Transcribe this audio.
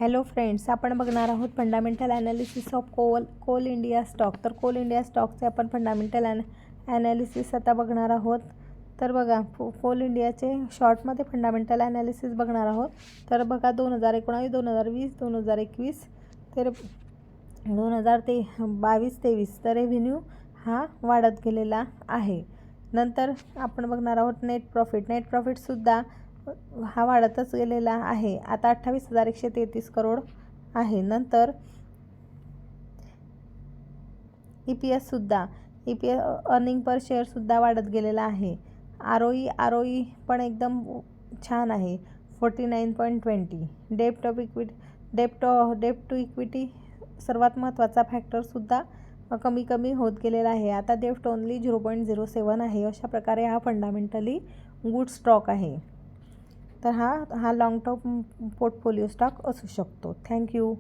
Hello friends, आपण बघणार आहोत fundamental analysis of Coal India stock. तर कोल इंडिया स्टॉकचे आपण फंडामेंटल ॲनालिसिस आता बघणार आहोत. तर बघा, कोल इंडियाचे शॉर्टमध्ये फंडामेंटल ॲनालिसिस बघणार आहोत. तर बघा, 2019, 2020, 2021 तर 2022-23 तर रेव्हेन्यू हा वाढत गेलेला आहे. नंतर आपण बघणार आहोत नेट प्रॉफिटसुद्धा हा वाढतच गेलेला आहे. आता 28,133 करोड आहे. नंतर EPS अर्निंग पर शेअरसुद्धा वाढत गेलेला आहे. ROE पण एकदम छान आहे, 49.20. डेप टू इक्विटी सर्वात महत्त्वाचा फॅक्टरसुद्धा कमी होत गेलेला आहे. आता डेप्ट ओनली 0.07 आहे. अशा प्रकारे हा फंडामेंटली गुड स्टॉक आहे. तर हा लाँग टर्म पोर्टफोलिओ स्टॉक असू शकतो. थँक्यू.